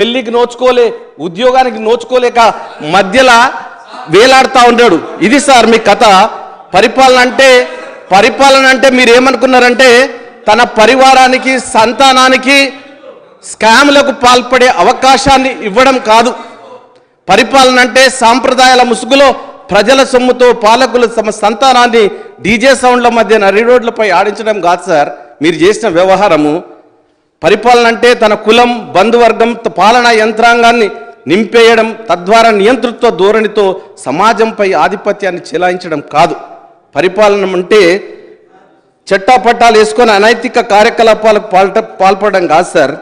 పెళ్లికి నోచుకోలే, ఉద్యోగానికి నోచుకోలేక మధ్యలో వేలాడుతూ ఉన్నాడు. ఇది సార్ మీ కథ. పరిపాలన అంటే మీరు ఏమనుకున్నారంటే తన పరివారానికి, సంతానానికి స్కామ్లకు పాల్పడే అవకాశాన్ని ఇవ్వడం కాదు. పరిపాలన అంటే సాంప్రదాయాల ముసుగులో ప్రజల సొమ్ముతో పాలకులు తమ సంతానాన్ని డీజే సౌండ్ల మధ్య నరి రోడ్లపై ఆడించడం కాదు సార్ మీరు చేసిన వ్యవహారము. పరిపాలన అంటే తన కులం, బంధువర్గం, పాలనా యంత్రాంగాన్ని నింపేయడం, తద్వారా నియంతృత్వ ధోరణితో సమాజంపై ఆధిపత్యాన్ని చెలాయించడం కాదు. పరిపాలన అంటే చట్టాపట్టాలు వేసుకొని అనైతిక కార్యకలాపాలకు పాల్పడడం కాదు సార్.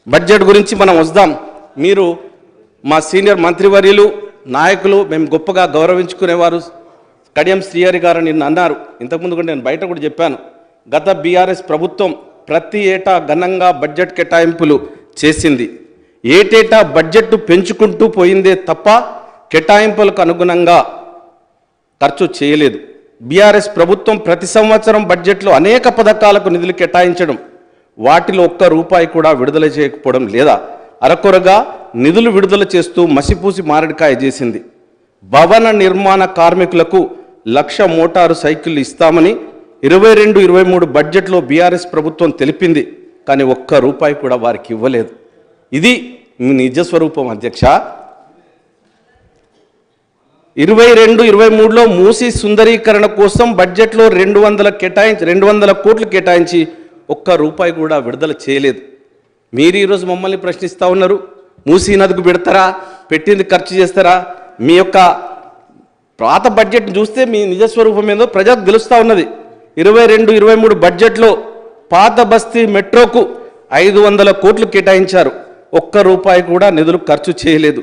బడ్జెట్ గురించి మనం వద్దాం. మీరు మా సీనియర్ మంత్రివర్యులు, నాయకులు, మేము గొప్పగా గౌరవించుకునేవారు కడియం శ్రీహరి గారు నిన్న అన్నారు. ఇంతకుముందు కూడా నేను బయట కూడా చెప్పాను. గత బీఆర్ఎస్ ప్రభుత్వం ప్రతి ఏటా ఘనంగా బడ్జెట్ కేటాయింపులు చేసింది. ఏటేటా బడ్జెట్ పెంచుకుంటూ పోయిందే తప్ప కేటాయింపులకు అనుగుణంగా ఖర్చు చేయలేదు. బీఆర్ఎస్ ప్రభుత్వం ప్రతి సంవత్సరం బడ్జెట్లో అనేక పథకాలకు నిధులు కేటాయించడం, వాటిలో ఒక్క రూపాయి కూడా విడుదల చేయకపోవడం లేదా అరకొరగా నిధులు విడుదల చేస్తూ మసిపూసి మారడికాయ చేసింది. భవన నిర్మాణ కార్మికులకు 1,00,000 మోటారు సైకిళ్లు ఇస్తామని 22-23 బడ్జెట్లో బీఆర్ఎస్ ప్రభుత్వం తెలిపింది. కానీ ఒక్క రూపాయి కూడా వారికి ఇవ్వలేదు. ఇది మీ నిజస్వరూపం అధ్యక్ష. 22-23లో మూసీ సుందరీకరణ కోసం బడ్జెట్లో 200 కోట్లు కేటాయించి ఒక్క రూపాయి కూడా విడుదల చేయలేదు. మీరు ఈరోజు మమ్మల్ని ప్రశ్నిస్తూ ఉన్నారు, మూసీ నదికి పెడతారా, పెట్టింది ఖర్చు చేస్తారా? మీ యొక్క పాత బడ్జెట్ చూస్తే మీ నిజస్వరూపం ఏదో ప్రజలకు తెలుస్తూ ఉన్నది. 22-23 బడ్జెట్లో పాత బస్తీ మెట్రోకు 500 కోట్లు కేటాయించారు. ఒక్క రూపాయి కూడా నిధులు ఖర్చు చేయలేదు.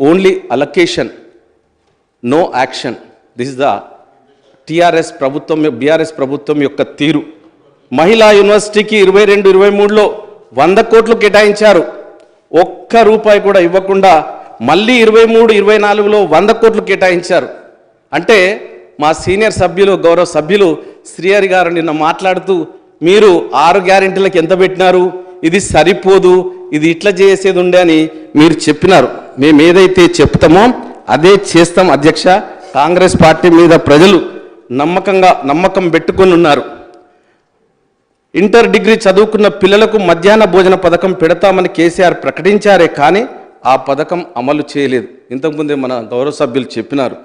Only allocation, no action. This is the BRS ప్రభుత్వం యొక్క తీరు. మహిళా యూనివర్సిటీకి 22-23లో 100 కోట్లు కేటాయించారు. ఒక్క రూపాయి కూడా ఇవ్వకుండా మళ్ళీ 23-24లో 100 కోట్లు కేటాయించారు. అంటే మా సీనియర్ సభ్యులు, గౌరవ సభ్యులు శ్రీహరి గారు నిన్న మాట్లాడుతూ మీరు 6 గ్యారెంటీలకు ఎంత పెట్టినారు, ఇది సరిపోదు, ఇది ఇట్లా చేసేది ఉండే అని మీరు చెప్పినారు. మేము ఏదైతే చెప్తామో అదే చేస్తాం అధ్యక్ష. కాంగ్రెస్ పార్టీ మీద ప్రజలు నమ్మకం పెట్టుకొని ఉన్నారు. ఇంటర్ డిగ్రీ చదువుకున్న పిల్లలకు మధ్యాహ్న భోజన పథకం పెడతామని కేసీఆర్ ప్రకటించారే కానీ ఆ పథకం అమలు చేయలేదు. ఇంతకుముందే మన గౌరవ సభ్యులు చెప్పినారు.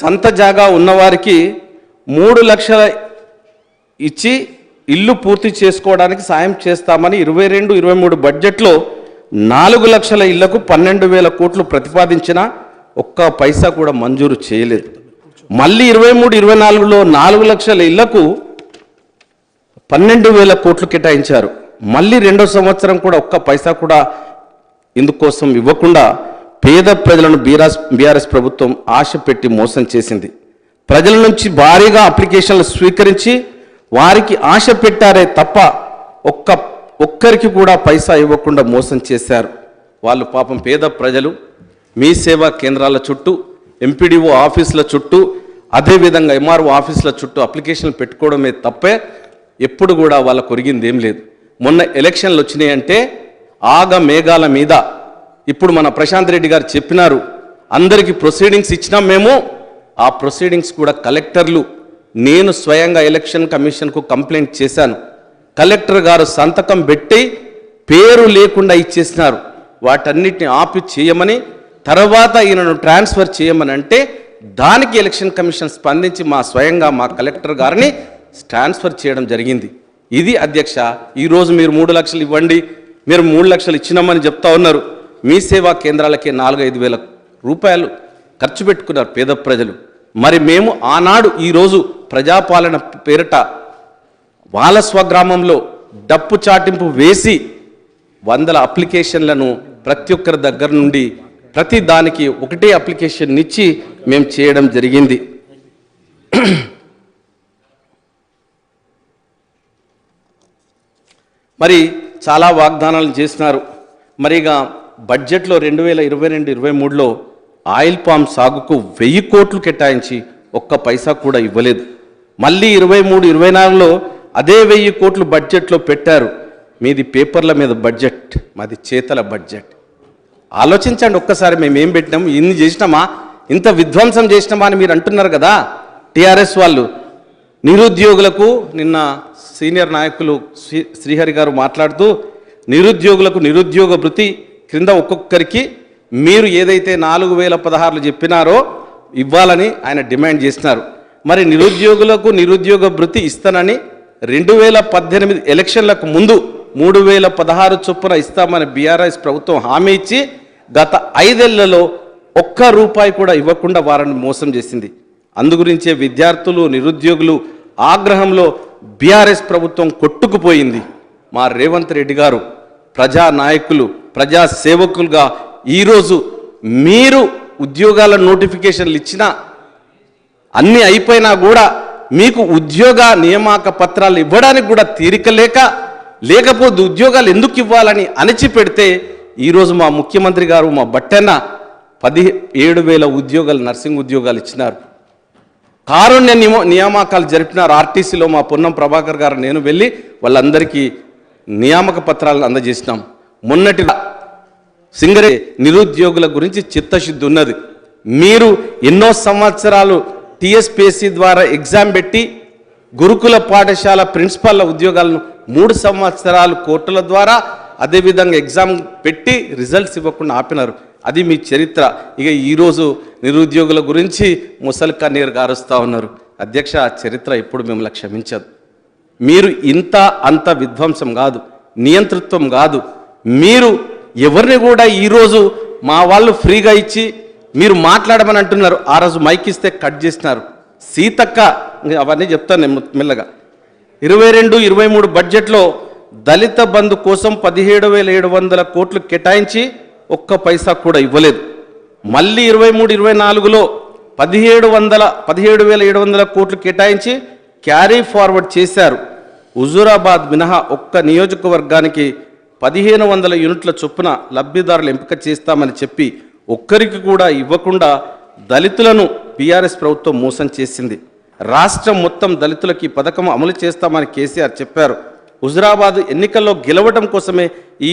సంత జాగా ఉన్నవారికి 3 లక్షల ఇచ్చి ఇల్లు పూర్తి చేసుకోవడానికి సాయం చేస్తామని 22-23 బడ్జెట్లో 4 లక్షల ఇళ్లకు 12,000 కోట్లు ప్రతిపాదించినా ఒక్క పైసా కూడా మంజూరు చేయలేదు. మళ్ళీ 23-24లో 4 లక్షల ఇళ్లకు 12,000 కోట్లు కేటాయించారు. మళ్ళీ 2వ సంవత్సరం కూడా ఒక్క పైసా కూడా ఇందుకోసం ఇవ్వకుండా పేద ప్రజలను బీఆర్ఎస్ ప్రభుత్వం ఆశ పెట్టి మోసం చేసింది. ప్రజల నుంచి భారీగా అప్లికేషన్లు స్వీకరించి వారికి ఆశ పెట్టారే తప్ప ఒక్కరికి కూడా పైసా ఇవ్వకుండా మోసం చేశారు. వాళ్ళు పాపం పేద ప్రజలు మీ సేవా కేంద్రాల చుట్టూ, ఎంపీడీఓ ఆఫీసుల చుట్టూ, అదేవిధంగా ఎంఆర్ఓ ఆఫీసుల చుట్టూ అప్లికేషన్లు పెట్టుకోవడమే తప్పే ఎప్పుడు కూడా వాళ్ళకు ఒరిగింది ఏం లేదు. మొన్న ఎలక్షన్లు వచ్చినాయంటే ఆగ మేఘాల మీద ఇప్పుడు మన ప్రశాంత్ రెడ్డి గారు చెప్పినారు, అందరికీ ప్రొసీడింగ్స్ ఇచ్చినాం మేము. ఆ ప్రొసీడింగ్స్ కూడా కలెక్టర్లు, నేను స్వయంగా ఎలక్షన్ కమిషన్కు కంప్లైంట్ చేశాను. కలెక్టర్ గారు సంతకం పెట్టి పేరు లేకుండా ఇచ్చేసినారు. వాటన్నిటిని ఆపి చేయమని, తర్వాత ఈయనను ట్రాన్స్ఫర్ చేయమని అంటే దానికి ఎలక్షన్ కమిషన్ స్పందించి స్వయంగా మా కలెక్టర్ గారిని ట్రాన్స్ఫర్ చేయడం జరిగింది. ఇది అధ్యక్ష. ఈరోజు మీరు 3 లక్షలు ఇవ్వండి, మీరు 3 లక్షలు ఇచ్చినామని చెప్తా ఉన్నారు. మీ సేవా కేంద్రాలకే 4-5 వేల రూపాయలు ఖర్చు పెట్టుకున్నారు పేద ప్రజలు. మరి మేము ఆనాడు ఈరోజు ప్రజాపాలన పేరిట వాళ్ళ స్వగ్రామంలో డప్పు చాటింపు వేసి 100 అప్లికేషన్లను ప్రతి ఒక్కరి దగ్గర నుండి ప్రతి దానికి ఒకటే అప్లికేషన్ ఇచ్చి మేము చేయడం జరిగింది. మరి చాలా వాగ్దానాలు చేసినారు. మరిగా బడ్జెట్లో 2022-23లో ఆయిల్ పామ్ సాగుకు 1000 కోట్లు కేటాయించి ఒక్క పైసా కూడా ఇవ్వలేదు. మళ్ళీ 23-24లో అదే 1000 కోట్లు బడ్జెట్లో పెట్టారు. మీది పేపర్ల మీద బడ్జెట్, మాది చేతల బడ్జెట్. ఆలోచించండి ఒక్కసారి, మేము ఏం పెట్టినాం, ఇన్ని చేసినామా, ఇంత విధ్వంసం చేసినామా అని మీరు అంటున్నారు కదా టీఆర్ఎస్ వాళ్ళు. నిరుద్యోగులకు నిన్న సీనియర్ నాయకులు శ్రీహరి గారు మాట్లాడుతూ నిరుద్యోగులకు నిరుద్యోగ భృతి క్రింద ఒక్కొక్కరికి మీరు ఏదైతే 4016 చెప్పినారో ఇవ్వాలని ఆయన డిమాండ్ చేసినారు. మరి నిరుద్యోగులకు నిరుద్యోగ భృతి ఇస్తానని 2018 ఎలక్షన్లకు ముందు 3016 చొప్పున ఇస్తామని బీఆర్ఎస్ ప్రభుత్వం హామీ ఇచ్చి గత 5 ఏళ్లలో ఒక్క రూపాయి కూడా ఇవ్వకుండా వారిని మోసం చేసింది. అందుగురించే విద్యార్థులు నిరుద్యోగులు ఆగ్రహంలో బీఆర్ఎస్ ప్రభుత్వం కొట్టుకుపోయింది. మా రేవంత్ రెడ్డి గారు ప్రజా నాయకులు, ప్రజా సేవకులుగా ఈరోజు మీరు ఉద్యోగాల నోటిఫికేషన్లు ఇచ్చినా అన్నీ అయిపోయినా కూడా మీకు ఉద్యోగ నియామక పత్రాలు ఇవ్వడానికి కూడా తీరిక లేకపోతే ఉద్యోగాలు ఎందుకు ఇవ్వాలని అణచిపెడితే ఈరోజు మా ముఖ్యమంత్రి గారు మా బట్టన్న 17,000 ఉద్యోగాలు, నర్సింగ్ ఉద్యోగాలు ఇచ్చినారు. కారుణ్య నియామకాలు జరిపినారు. ఆర్టీసీలో మా పొన్నం ప్రభాకర్ గారు నేను వెళ్ళి వాళ్ళందరికీ నియామక పత్రాలను అందజేసినాం. మొన్నటి సింగరే నిరుద్యోగుల గురించి చిత్తశుద్ధి ఉన్నది. మీరు ఎన్నో సంవత్సరాలు టీఎస్పీఎస్సీ ద్వారా ఎగ్జామ్ పెట్టి గురుకుల పాఠశాల ప్రిన్సిపాల్ల ఉద్యోగాలను 3 సంవత్సరాలు కోర్టుల ద్వారా అదేవిధంగా ఎగ్జామ్ పెట్టి రిజల్ట్స్ ఇవ్వకుండా ఆపినారు. అది మీ చరిత్ర. ఇక ఈరోజు నిరుద్యోగుల గురించి ముసలి కన్నీరు గారుస్తూ ఉన్నారు. అధ్యక్ష, చరిత్ర ఎప్పుడు మిమ్మల్ని క్షమించదు. మీరు ఇంత అంత విధ్వంసం కాదు, నియంతృత్వం కాదు. మీరు ఎవరిని కూడా ఈరోజు మా వాళ్ళు ఫ్రీగా ఇచ్చి మీరు మాట్లాడమని అంటున్నారు. ఆ రోజు మైక్ ఇస్తే కట్ చేసినారు. సీతక్క అవన్నీ చెప్తాను నేను మెల్లగా. 22-23 బడ్జెట్లో దళిత బంధు కోసం 17,700 కోట్లు కేటాయించి ఒక్క పైసా కూడా ఇవ్వలేదు. మళ్ళీ 23-24లో 17,700 కోట్లు కేటాయించి క్యారీ ఫార్వర్డ్ చేశారు. హుజూరాబాద్ మినహా ఒక్క నియోజకవర్గానికి 1,500 యూనిట్ల చొప్పున లబ్ధిదారులు ఎంపిక చేస్తామని చెప్పి ఒక్కరికి కూడా ఇవ్వకుండా దళితులను బీఆర్ఎస్ ప్రభుత్వం మోసం చేసింది. రాష్ట్రం మొత్తం దళితులకి ఈ పథకం అమలు చేస్తామని కేసీఆర్ చెప్పారు. హుజూరాబాద్ ఎన్నికల్లో గెలవడం కోసమే ఈ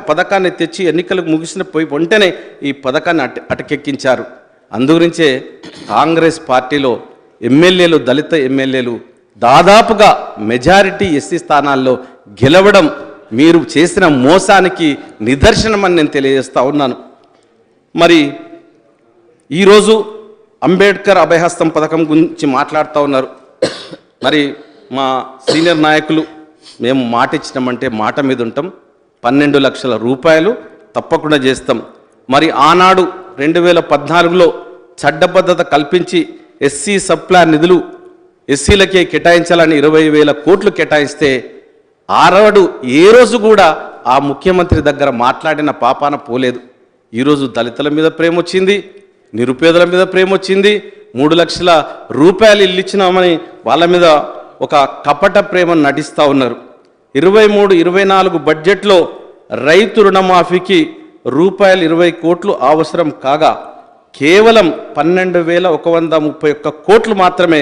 పథకాన్ని తెచ్చి ఎన్నికలకు ముగిసిన వెంటనే ఈ పథకాన్ని అటకెక్కించారు. అందుగురించే కాంగ్రెస్ పార్టీలో ఎమ్మెల్యేలు, దళిత ఎమ్మెల్యేలు దాదాపుగా మెజారిటీ ఎస్సీ స్థానాల్లో గెలవడం మీరు చేసిన మోసానికి నిదర్శనమని నేను తెలియజేస్తా ఉన్నాను. మరి ఈరోజు అంబేద్కర్ అభయహస్తం పథకం గురించి మాట్లాడుతూ ఉన్నారు. మరి మా సీనియర్ నాయకులు మేము మాట ఇచ్చినామంటే మాట మీద ఉంటాం. 12 లక్షల రూపాయలు తప్పకుండా చేస్తాం. మరి ఆనాడు 2014లో చట్టబద్ధత కల్పించి ఎస్సీ సబ్ప్లాన్ నిధులు ఎస్సీలకే కేటాయించాలని 20,000 కోట్లు కేటాయిస్తే ఆనాడు ఏ రోజు కూడా ఆ ముఖ్యమంత్రి దగ్గర మాట్లాడిన పాపాన పోలేదు. ఈరోజు దళితుల మీద ప్రేమ వచ్చింది, నిరుపేదల మీద ప్రేమ వచ్చింది. 3 లక్షల రూపాయలు ఇల్లు ఇచ్చినామని వాళ్ళ మీద ఒక కపట ప్రేమను నటిస్తూ ఉన్నారు. 23-24 బడ్జెట్లో రైతు రుణమాఫీకి రూపాయలు 20 కోట్లు అవసరం కాగా కేవలం 12,131 కోట్లు మాత్రమే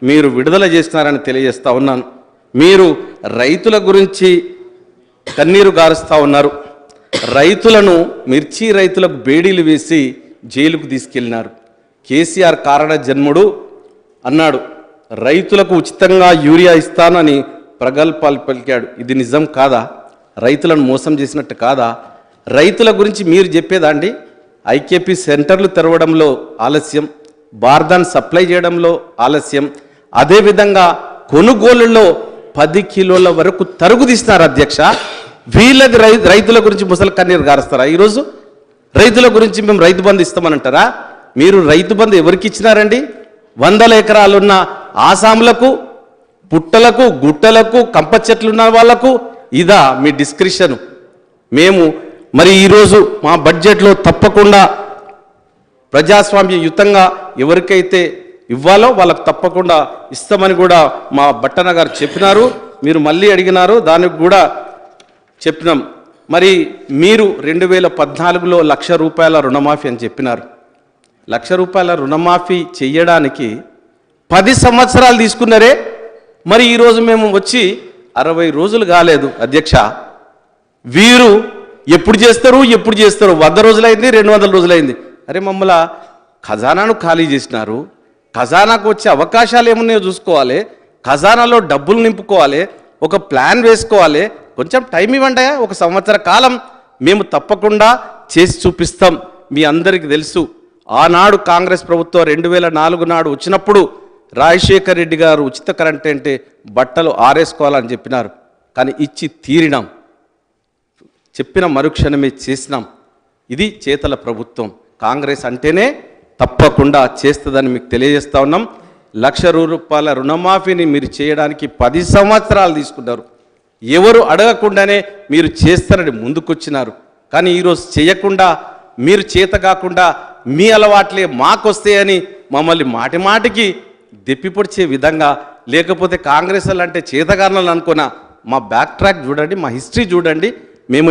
మీరు విడుదల చేస్తున్నారని తెలియజేస్తూ ఉన్నాను. మీరు రైతుల గురించి కన్నీరు గారుస్తూ ఉన్నారు. రైతులను, మిర్చి రైతులకు బేడీలు వేసి జైలుకు తీసుకెళ్ళినారు. కేసీఆర్ కారణ జన్ముడు అన్నాడు, రైతులకు ఉచితంగా యూరియా ఇస్తానని ప్రగల్భాలు పలికాడు. ఇది నిజం కాదా? రైతులను మోసం చేసినట్టు కాదా? రైతుల గురించి మీరు చెప్పేదా అండి? ఐకేపీ సెంటర్లు తెరవడంలో ఆలస్యం, బార్దాన్ సప్లై చేయడంలో ఆలస్యం, అదేవిధంగా కొనుగోలులో 10 కిలోల వరకు తరుగు తీస్తున్నారు. అధ్యక్ష, వీళ్ళది రైతుల గురించి ముసలి కన్నీరు గారుస్తారా? ఈరోజు రైతుల గురించి మేము రైతు బంధు ఇస్తామనంటారా? మీరు రైతు బంధు ఎవరికి ఇచ్చినారండి? 100 ఎకరాలున్న ఆసాములకు, పుట్టలకు, గుట్టలకు, కంప చెట్లున్న వాళ్లకు ఇదా మీ డిస్క్రిప్షన్? మేము మరి ఈరోజు మా బడ్జెట్లో తప్పకుండా ప్రజాస్వామ్యయుతంగా ఎవరికైతే ఇవ్వాలో వాళ్ళకు తప్పకుండా ఇస్తామని కూడా మా బట్టన్న గారు చెప్పినారు. మీరు మళ్ళీ అడిగినారు, దానికి కూడా చెప్పినాం. మరి మీరు 2014లో 1,00,000 రూపాయల రుణమాఫీ అని చెప్పినారు. 1,00,000 రూపాయల రుణమాఫీ చెయ్యడానికి 10 సంవత్సరాలు తీసుకున్నారే. మరి ఈరోజు మేము వచ్చి 60 రోజులు కాలేదు అధ్యక్ష. వీరు ఎప్పుడు చేస్తారు 100 రోజులైంది 200 రోజులైంది. అరే మమ్మల్ని ఖజానాను ఖాళీ చేసినారు, ఖజానాకు వచ్చే అవకాశాలు ఏమున్నాయో చూసుకోవాలి, ఖజానాలో డబ్బులు నింపుకోవాలి, ఒక ప్లాన్ వేసుకోవాలి, కొంచెం టైం ఇవ్వండి. 1 సంవత్సర కాలం మేము తప్పకుండా చేసి చూపిస్తాం. మీ అందరికీ తెలుసు, ఆనాడు కాంగ్రెస్ ప్రభుత్వం 2004 నాడు వచ్చినప్పుడు రాజశేఖర్ రెడ్డి గారు ఉచిత కరెంట్ అంటే బట్టలు ఆరేసుకోవాలని చెప్పినారు. కానీ ఇచ్చి తీరినాం, చెప్పిన మరుక్షణమే చేసినాం. ఇది చేతల ప్రభుత్వం. కాంగ్రెస్ అంటేనే తప్పకుండా చేస్తుందని మీకు తెలియజేస్తా ఉన్నాం. ₹1,00,000 రుణమాఫీని మీరు చేయడానికి 10 సంవత్సరాలు తీసుకున్నారు. ఎవరు అడగకుండానే మీరు చేస్తారని ముందుకొచ్చినారు. కానీ ఈరోజు చేయకుండా, మీరు చేత కాకుండా మీ అలవాట్లే మాకొస్తాయని మమ్మల్ని మాటిమాటికి దెప్పిపొడిచే విధంగా, లేకపోతే కాంగ్రెస్ అంటే చేతగారులను అనుకున్న మా బ్యాక్ ట్రాక్ చూడండి, మా హిస్టరీ చూడండి. మేము